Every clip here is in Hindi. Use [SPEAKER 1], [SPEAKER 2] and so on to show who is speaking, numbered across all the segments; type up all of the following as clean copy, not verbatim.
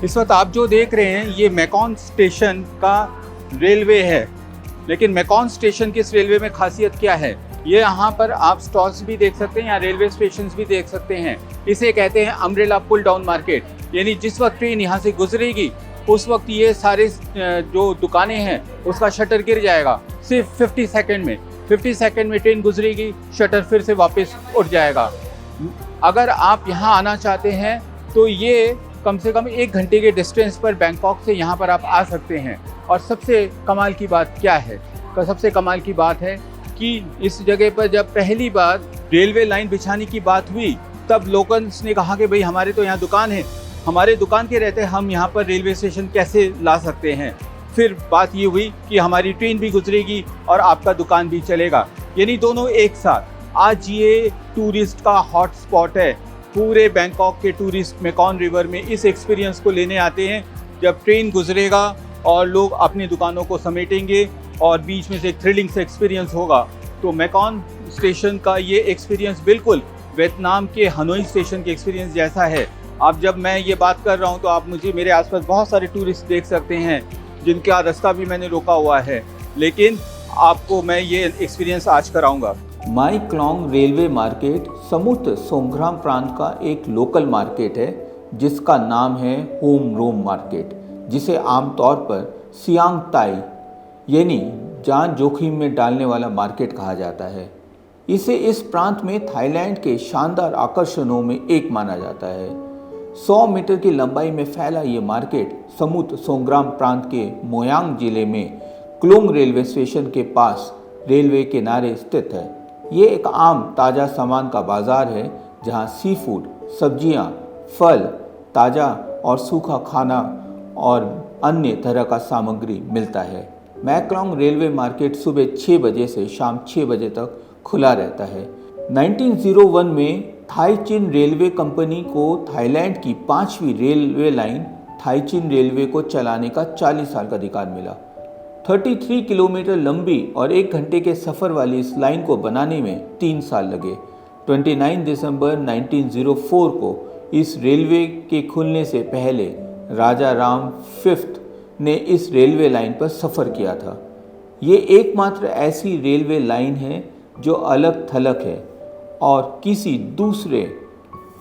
[SPEAKER 1] इस वक्त आप जो देख रहे हैं ये मैकॉन स्टेशन का रेलवे है। लेकिन मैकॉन स्टेशन की इस रेलवे में खासियत क्या है? ये यहाँ पर आप स्टॉल्स भी देख सकते हैं या रेलवे स्टेशन भी देख सकते हैं। इसे कहते हैं अम्ब्रेला पुल डाउन मार्केट, यानी जिस वक्त ट्रेन यहाँ से गुजरेगी उस वक्त ये सारे जो दुकानें हैं उसका शटर गिर जाएगा सिर्फ 50 सेकंड में। 50 सेकंड में ट्रेन गुजरेगी, शटर फिर से वापस उठ जाएगा। अगर आप यहाँ आना चाहते हैं तो ये कम से कम 1 घंटे के डिस्टेंस पर बैंकॉक से यहाँ पर आप आ सकते हैं। और सबसे कमाल की बात क्या है? सबसे कमाल की बात है कि इस जगह पर जब पहली बार रेलवे लाइन बिछाने की बात हुई तब लोकल्स ने कहा कि भाई हमारे तो यहाँ दुकान है, हमारे दुकान के रहते हम यहाँ पर रेलवे स्टेशन कैसे ला सकते हैं। फिर बात ये हुई कि हमारी ट्रेन भी गुजरेगी और आपका दुकान भी चलेगा, यानी दोनों एक साथ। आज ये टूरिस्ट का हॉट स्पॉट है। पूरे बैंकॉक के टूरिस्ट मैकॉन रिवर में इस एक्सपीरियंस को लेने आते हैं। जब ट्रेन गुजरेगा और लोग अपनी दुकानों को समेटेंगे और बीच में से एक थ्रिलिंग से एक्सपीरियंस होगा। तो मैकॉन स्टेशन का ये एक्सपीरियंस बिल्कुल वियतनाम के हनोई स्टेशन के एक्सपीरियंस जैसा है। अब जब मैं ये बात कर रहा हूँ तो आप मुझे मेरे आसपास बहुत सारे टूरिस्ट देख सकते हैं जिनका रास्ता भी मैंने रोका हुआ है, लेकिन आपको मैं ये एक्सपीरियंस आज कराऊंगा।
[SPEAKER 2] माई क्लोंग रेलवे मार्केट समुद्र सोंग्राम प्रांत का एक लोकल मार्केट है जिसका नाम है होम रोम मार्केट, जिसे आमतौर पर सियांग ताई यानी जान जोखिम में डालने वाला मार्केट कहा जाता है। इसे इस प्रांत में थाईलैंड के शानदार आकर्षणों में एक माना जाता है। 100 मीटर की लंबाई में फैला ये मार्केट समुद्र सोंग्राम प्रांत के मोयांग जिले में क्लोंग रेलवे स्टेशन के पास रेलवे किनारे स्थित है। ये एक आम ताज़ा सामान का बाजार है जहाँ सी फूड, सब्जियाँ, फल, ताज़ा और सूखा खाना और अन्य तरह का सामग्री मिलता है। मैक्लोंग रेलवे मार्केट सुबह 6 बजे से शाम 6 बजे तक खुला रहता है। 1901 में थाई चीन रेलवे कंपनी को थाईलैंड की 5वीं रेलवे लाइन थाई चीन रेलवे को चलाने का 40 साल का अधिकार मिला। 33 किलोमीटर लंबी और 1 घंटे के सफ़र वाली इस लाइन को बनाने में 3 साल लगे। 29 दिसंबर 1904 को इस रेलवे के खुलने से पहले राजा राम फिफ्थ ने इस रेलवे लाइन पर सफ़र किया था। ये एकमात्र ऐसी रेलवे लाइन है जो अलग थलग है और किसी दूसरे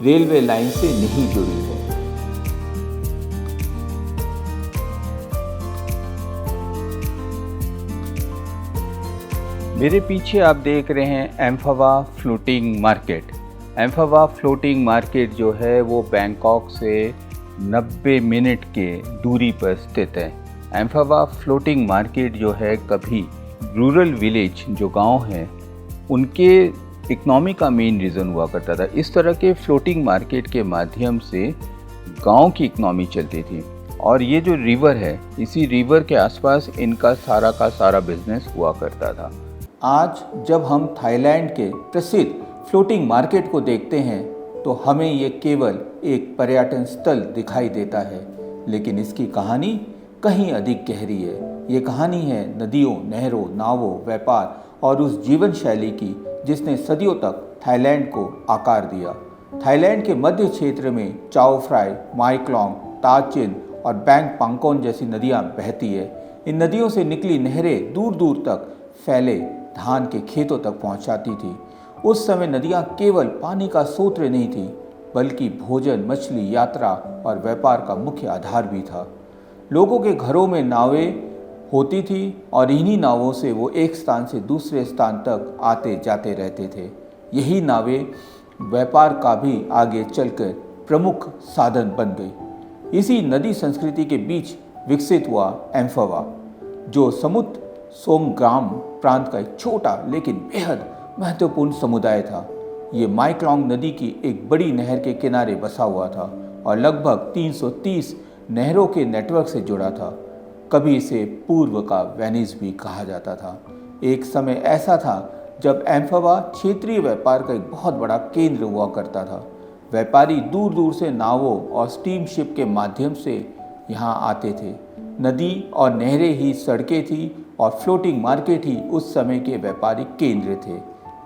[SPEAKER 2] रेलवे लाइन से नहीं जुड़ी है।
[SPEAKER 1] मेरे पीछे आप देख रहे हैं एम्फावा फ्लोटिंग मार्केट। एम्फावा फ्लोटिंग मार्केट जो है वो बैंकॉक से 90 मिनट के दूरी पर स्थित है। एम्फावा फ्लोटिंग मार्केट जो है कभी रूरल विलेज जो गांव हैं उनके इकनॉमी का मेन रीज़न हुआ करता था। इस तरह के फ्लोटिंग मार्केट के माध्यम से गांव की इकनॉमी चलती थी। और ये जो रिवर है, इसी रिवर के आसपास इनका सारा का सारा बिजनेस हुआ करता था।
[SPEAKER 2] आज जब हम थाईलैंड के प्रसिद्ध फ्लोटिंग मार्केट को देखते हैं तो हमें ये केवल एक पर्यटन स्थल दिखाई देता है, लेकिन इसकी कहानी कहीं अधिक गहरी है। ये कहानी है नदियों, नहरों, नावों, व्यापार और उस जीवन शैली की जिसने सदियों तक थाईलैंड को आकार दिया। थाईलैंड के मध्य क्षेत्र में चाओ फ्राई, माई क्लोंग, ताचिन और बैंग पांगकोन जैसी नदियाँ बहती है। इन नदियों से निकली नहरें दूर दूर तक फैले धान के खेतों तक पहुँचाती थी। उस समय नदियाँ केवल पानी का स्रोत नहीं थी, बल्कि भोजन, मछली, यात्रा और व्यापार का मुख्य आधार भी था। लोगों के घरों में नावें होती थी और इन्हीं नावों से वो एक स्थान से दूसरे स्थान तक आते जाते रहते थे। यही नावें व्यापार का भी आगे चलकर प्रमुख साधन बन गई। इसी नदी संस्कृति के बीच विकसित हुआ एम्फावा, जो समुद्र सोंगग्राम प्रांत का एक छोटा लेकिन बेहद महत्वपूर्ण समुदाय था। ये माई क्लोंग नदी की एक बड़ी नहर के किनारे बसा हुआ था और लगभग 330 नहरों के नेटवर्क से जुड़ा था। कभी इसे पूर्व का वेनिस भी कहा जाता था। एक समय ऐसा था जब एम्फावा क्षेत्रीय व्यापार का एक बहुत बड़ा केंद्र हुआ करता था। व्यापारी दूर दूर से नावों और स्टीम शिप के माध्यम से यहाँ आते थे। नदी और नहरें ही सड़कें थी और फ्लोटिंग मार्केट ही उस समय के व्यापारिक केंद्र थे।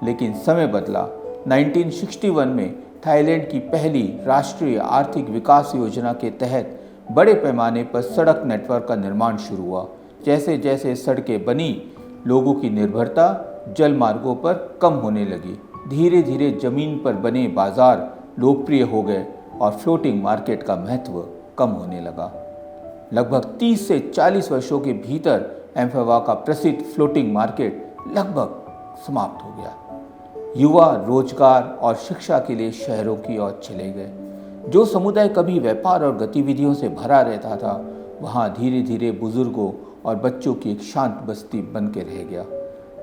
[SPEAKER 2] लेकिन समय बदला। 1961 में थाईलैंड की पहली राष्ट्रीय आर्थिक विकास योजना के तहत बड़े पैमाने पर सड़क नेटवर्क का निर्माण शुरू हुआ। जैसे जैसे सड़कें बनी, लोगों की निर्भरता जल मार्गों पर कम होने लगी। धीरे धीरे जमीन पर बने बाजार लोकप्रिय हो गए और फ्लोटिंग मार्केट का महत्व कम होने लगा। लगभग 30 से 40 वर्षों के भीतर एम्फावा का प्रसिद्ध फ्लोटिंग मार्केट लगभग समाप्त हो गया। युवा रोजगार और शिक्षा के लिए शहरों की ओर चले गए। जो समुदाय कभी व्यापार और गतिविधियों से भरा रहता था, वहाँ धीरे धीरे बुजुर्गों और बच्चों की एक शांत बस्ती बन के रह गया।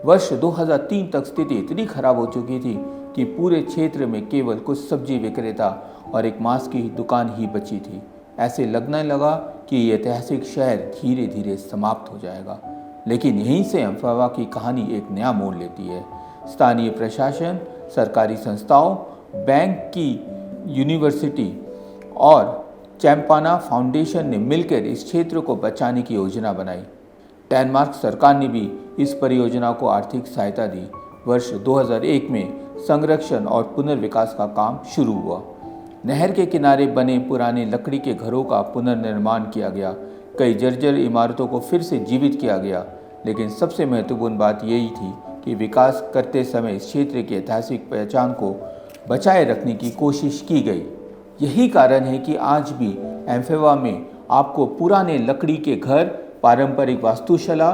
[SPEAKER 2] वर्ष 2003 तक स्थिति इतनी खराब हो चुकी थी कि पूरे क्षेत्र में केवल कुछ सब्जी विक्रेता और एक मांस की दुकान ही बची थी। ऐसे लगने लगा कि ये ऐतिहासिक शहर धीरे धीरे समाप्त हो जाएगा। लेकिन यहीं से एम्फावा की कहानी एक नया मोड़ लेती है। स्थानीय प्रशासन, सरकारी संस्थाओं, बैंक की यूनिवर्सिटी और चैम्पाना फाउंडेशन ने मिलकर इस क्षेत्र को बचाने की योजना बनाई। डेनमार्क सरकार ने भी इस परियोजना को आर्थिक सहायता दी। वर्ष 2001 में संरक्षण और पुनर्विकास का काम शुरू हुआ। नहर के किनारे बने पुराने लकड़ी के घरों का पुनर्निर्माण किया गया। कई जर्जर इमारतों को फिर से जीवित किया गया। लेकिन सबसे महत्वपूर्ण बात यही थी कि विकास करते समय इस क्षेत्र की ऐतिहासिक पहचान को बचाए रखने की कोशिश की गई। यही कारण है कि आज भी एम्फावा में आपको पुराने लकड़ी के घर, पारंपरिक वास्तुशला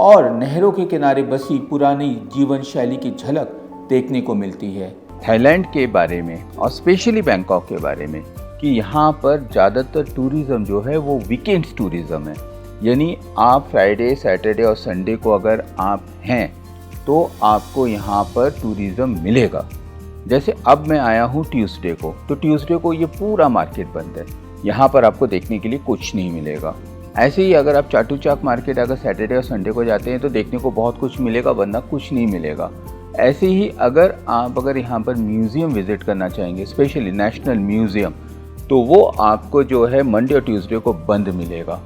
[SPEAKER 2] और नहरों के किनारे बसी पुरानी जीवन शैली की झलक देखने को मिलती है।
[SPEAKER 1] थाईलैंड के बारे में और स्पेशली बैंकॉक के बारे में कि यहाँ पर ज़्यादातर टूरिज़्म जो है वो वीकेंड्स टूरिज़्म है। यानी आप फ्राइडे, सैटरडे और संडे को अगर आप हैं तो आपको यहाँ पर टूरिज़्म मिलेगा। जैसे अब मैं आया हूँ ट्यूसडे को, तो ट्यूसडे को ये पूरा मार्केट बंद है। यहाँ पर आपको देखने के लिए कुछ नहीं मिलेगा। ऐसे ही अगर आप चाटुचाक मार्केट अगर सैटरडे और संडे को जाते हैं तो देखने को बहुत कुछ मिलेगा, वरना कुछ नहीं मिलेगा। ऐसे ही अगर यहाँ पर म्यूज़ियम विज़िट करना चाहेंगे, स्पेशली नेशनल म्यूज़ियम, तो वो आपको जो है मंडे और ट्यूसडे को बंद मिलेगा।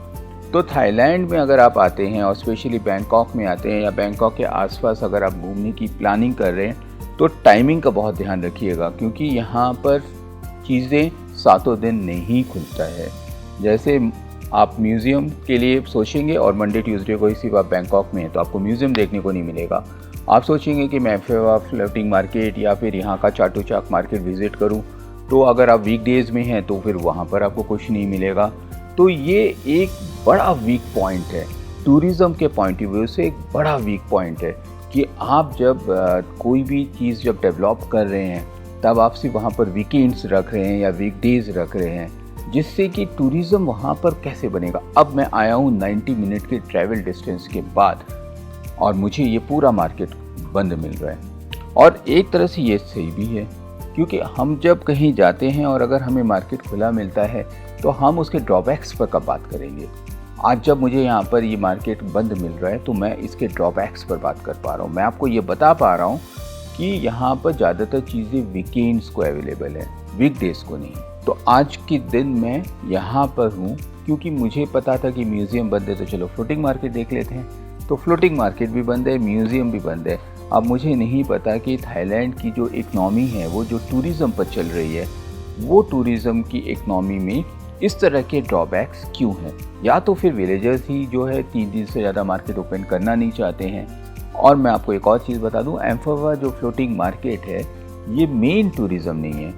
[SPEAKER 1] तो थाईलैंड में अगर आप आते हैं और स्पेशली बैंकॉक में आते हैं या बैंकॉक के आसपास अगर आप घूमने की प्लानिंग कर रहे हैं तो टाइमिंग का बहुत ध्यान रखिएगा, क्योंकि यहाँ पर चीज़ें सातों दिन नहीं खुलता है। जैसे आप म्यूज़ियम के लिए सोचेंगे और मंडे ट्यूसडे को इसी आप बैंकॉक में हैं तो आपको म्यूज़ियम देखने को नहीं मिलेगा। आप सोचेंगे कि मैं एम्फावा फ्लोटिंग मार्केट या फिर यहाँ का चाटुचाक मार्केट विज़िट करूँ, तो अगर आप वीकडेज़ में हैं तो फिर वहाँ पर आपको कुछ नहीं मिलेगा। तो ये एक बड़ा वीक पॉइंट है, टूरिज़्म के पॉइंट ऑफ व्यू से एक बड़ा वीक पॉइंट है कि आप जब कोई भी चीज़ जब डेवलप कर रहे हैं तब आप सिर्फ वहाँ पर वीकेंड्स रख रहे हैं या वीकडेज़ रख रहे हैं, जिससे कि टूरिज़्म वहाँ पर कैसे बनेगा। अब मैं आया हूँ 90 मिनट के ट्रैवल डिस्टेंस के बाद और मुझे ये पूरा मार्केट बंद मिल रहा है। और एक तरह से ये सही भी है, क्योंकि हम जब कहीं जाते हैं और अगर हमें मार्केट खुला मिलता है तो हम उसके ड्रॉबैक्स पर कब बात करेंगे। आज जब मुझे यहाँ पर ये मार्केट बंद मिल रहा है तो मैं इसके ड्रॉबैक्स पर बात कर पा रहा हूँ। मैं आपको ये बता पा रहा हूँ कि यहाँ पर ज़्यादातर चीज़ें वीकेंड्स को अवेलेबल है, वीकडेज़ को नहीं। तो आज के दिन मैं यहाँ पर हूँ क्योंकि मुझे पता था कि म्यूज़ियम बंद है, तो चलो फ्लोटिंग मार्केट देख लेते हैं। तो फ्लोटिंग मार्केट भी बंद है, म्यूज़ियम भी बंद है। अब मुझे नहीं पता कि थाईलैंड की जो इकनॉमी है, वो जो टूरिज़्म पर चल रही है, वो टूरिज़्म की इकनॉमी में इस तरह के ड्रॉबैक्स क्यों हैं। या तो फिर विलेजर्स ही जो है 3 दिन से ज़्यादा मार्केट ओपन करना नहीं चाहते हैं। और मैं आपको एक और चीज़ बता दूं, एम्फावा जो फ्लोटिंग मार्केट है ये मेन टूरिज़्म नहीं है,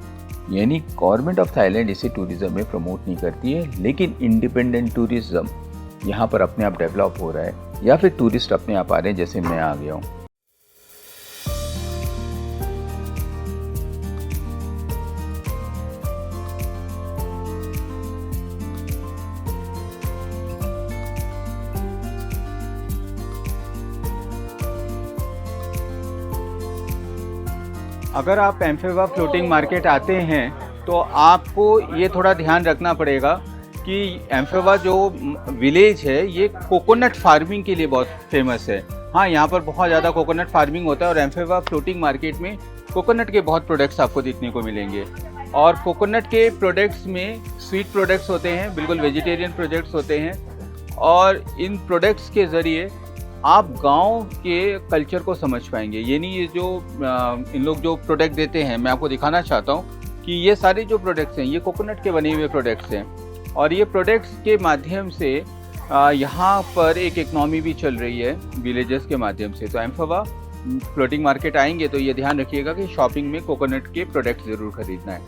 [SPEAKER 1] यानी गवर्नमेंट ऑफ थाईलैंड इसे टूरिज़्म में प्रमोट नहीं करती है, लेकिन इंडिपेंडेंट टूरिज़्म यहाँ पर अपने आप डेवलप हो रहा है या फिर टूरिस्ट अपने आप आ रहे हैं, जैसे मैं आ गया हूँ। अगर आप एम्फावा फ्लोटिंग मार्केट आते हैं तो आपको ये थोड़ा ध्यान रखना पड़ेगा कि एम्फावा जो विलेज है ये कोकोनट फार्मिंग के लिए बहुत फेमस है। हाँ, यहाँ पर बहुत ज़्यादा कोकोनट फार्मिंग होता है और एम्फावा फ्लोटिंग मार्केट में कोकोनट के बहुत प्रोडक्ट्स आपको देखने को मिलेंगे। और कोकोनट के प्रोडक्ट्स में स्वीट प्रोडक्ट्स होते हैं, बिल्कुल वेजिटेरियन प्रोडक्ट्स होते हैं। और इन प्रोडक्ट्स के ज़रिए आप गांव के कल्चर को समझ पाएंगे। यानी ये जो इन लोग जो प्रोडक्ट देते हैं, मैं आपको दिखाना चाहता हूँ कि ये सारे जो प्रोडक्ट्स हैं ये कोकोनट के बने हुए प्रोडक्ट्स हैं। और ये प्रोडक्ट्स के माध्यम से यहाँ पर एक इकनॉमी भी चल रही है विलेजेस के माध्यम से। तो एम्फावा फ्लोटिंग मार्केट आएंगे तो ये ध्यान रखिएगा कि शॉपिंग में कोकोनट के प्रोडक्ट्स ज़रूर खरीदना है।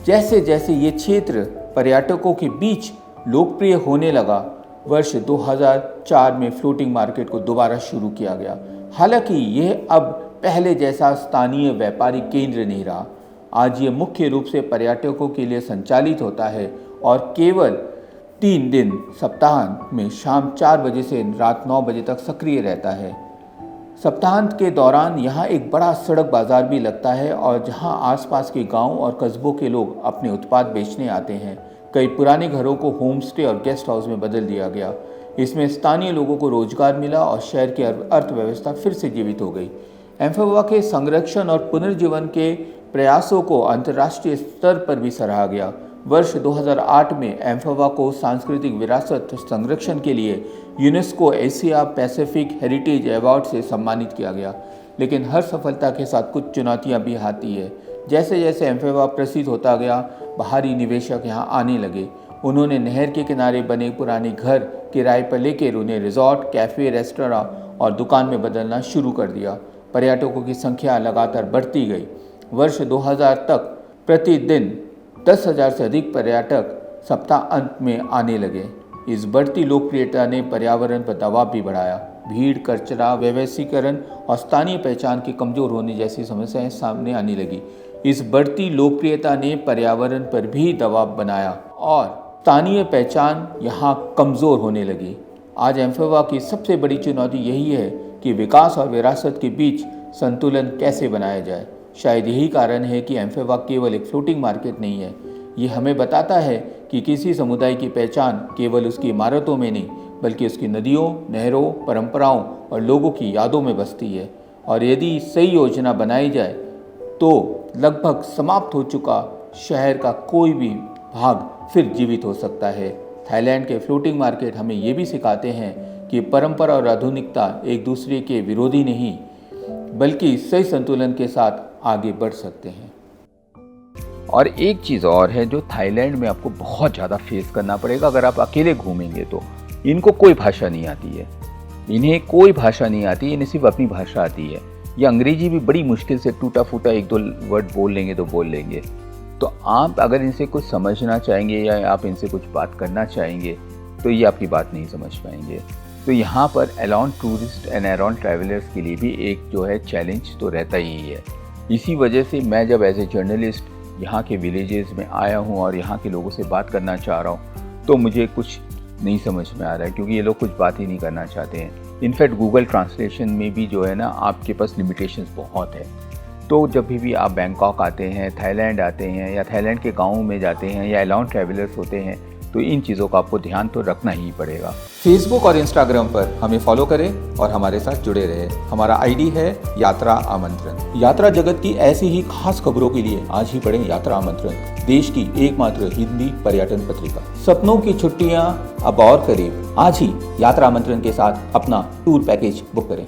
[SPEAKER 2] जैसे जैसे ये क्षेत्र पर्यटकों के बीच लोकप्रिय होने लगा, वर्ष 2004 में फ्लोटिंग मार्केट को दोबारा शुरू किया गया। हालांकि यह अब पहले जैसा स्थानीय व्यापारिक केंद्र नहीं रहा। आज ये मुख्य रूप से पर्यटकों के लिए संचालित होता है और केवल 3 दिन सप्ताहांत में शाम 4 बजे से रात 9 बजे तक सक्रिय रहता है। सप्ताहांत के दौरान यहाँ एक बड़ा सड़क बाज़ार भी लगता है और जहाँ आसपास के गांव और कस्बों के लोग अपने उत्पाद बेचने आते हैं। कई पुराने घरों को होम स्टे और गेस्ट हाउस में बदल दिया गया। इसमें स्थानीय लोगों को रोजगार मिला और शहर की अर्थव्यवस्था फिर से जीवित हो गई। एम्फावा के संरक्षण और पुनर्जीवन के प्रयासों को अंतर्राष्ट्रीय स्तर पर भी सराहा गया। वर्ष 2008 में एम्फावा को सांस्कृतिक विरासत संरक्षण के लिए UNESCO Asia Pacific heritage award से सम्मानित किया गया। लेकिन हर सफलता के साथ कुछ चुनौतियां भी आती है। जैसे जैसे एम्फावा प्रसिद्ध होता गया, बाहरी निवेशक यहाँ आने लगे। उन्होंने नहर के किनारे बने पुराने घर किराए पर लेकर उन्हें रिजॉर्ट, कैफ़े, रेस्टोरेंट और दुकान में बदलना शुरू कर दिया। पर्यटकों की संख्या लगातार बढ़ती गई। वर्ष 2000 तक प्रतिदिन 10,000 से अधिक पर्यटक सप्ताह अंत में आने लगे। इस बढ़ती लोकप्रियता ने पर्यावरण पर दबाव भी बढ़ाया। भीड़, कचरा, व्यवसायीकरण और स्थानीय पहचान के कमज़ोर होने जैसी समस्याएं सामने आने लगी। इस बढ़ती लोकप्रियता ने पर्यावरण पर भी दबाव बनाया और स्थानीय पहचान यहाँ कमज़ोर होने लगी। आज एम्फावा की सबसे बड़ी चुनौती यही है कि विकास और विरासत के बीच संतुलन कैसे बनाया जाए। शायद यही कारण है कि एम्फावा केवल एक फ्लोटिंग मार्केट नहीं है। ये हमें बताता है कि किसी समुदाय की पहचान केवल उसकी इमारतों में नहीं, बल्कि उसकी नदियों, नहरों, परंपराओं और लोगों की यादों में बसती है। और यदि सही योजना बनाई जाए तो लगभग समाप्त हो चुका शहर का कोई भी भाग फिर जीवित हो सकता है। थाईलैंड के फ्लोटिंग मार्केट हमें ये भी सिखाते हैं कि परंपरा और आधुनिकता एक दूसरे के विरोधी नहीं, बल्कि सही संतुलन के साथ आगे बढ़ सकते हैं।
[SPEAKER 1] और एक चीज़ और है जो थाईलैंड में आपको बहुत ज़्यादा फेस करना पड़ेगा अगर आप अकेले घूमेंगे तो। इनको कोई भाषा नहीं आती है, इन्हें कोई भाषा नहीं आती, इन्हें सिर्फ अपनी भाषा आती है। ये अंग्रेजी भी बड़ी मुश्किल से टूटा फूटा 1-2 वर्ड बोल लेंगे तो बोल लेंगे। तो आप अगर इनसे कुछ समझना चाहेंगे या आप इनसे कुछ बात करना चाहेंगे तो ये आपकी बात नहीं समझ पाएंगे। तो यहाँ पर alone tourist and around travellers के लिए भी एक जो है चैलेंज तो रहता ही है। इसी वजह से मैं जब एज ए जर्नलिस्ट यहाँ के विलेजेस में आया हूँ और यहाँ के लोगों से बात करना चाह रहा हूँ तो मुझे कुछ नहीं समझ में आ रहा है, क्योंकि ये लोग कुछ बात ही नहीं करना चाहते हैं। इनफैक्ट गूगल ट्रांसलेशन में भी जो है ना आपके पास लिमिटेशंस बहुत है। तो जब भी आप बैंकॉक आते हैं, थाईलैंड आते हैं या थाईलैंड के गाँव में जाते हैं या अलोन ट्रैवलर्स होते हैं तो इन चीज़ों का आपको ध्यान तो रखना ही पड़ेगा।
[SPEAKER 2] फेसबुक और इंस्टाग्राम पर हमें फॉलो करें और हमारे साथ जुड़े रहें। हमारा आईडी है यात्रा आमंत्रण। यात्रा जगत की ऐसी ही खास खबरों के लिए आज ही पढ़ें यात्रा आमंत्रण, देश की एकमात्र हिंदी पर्यटन पत्रिका। सपनों की छुट्टियां अब और करीब। आज ही यात्रा आमंत्रण के साथ अपना टूर पैकेज बुक करें।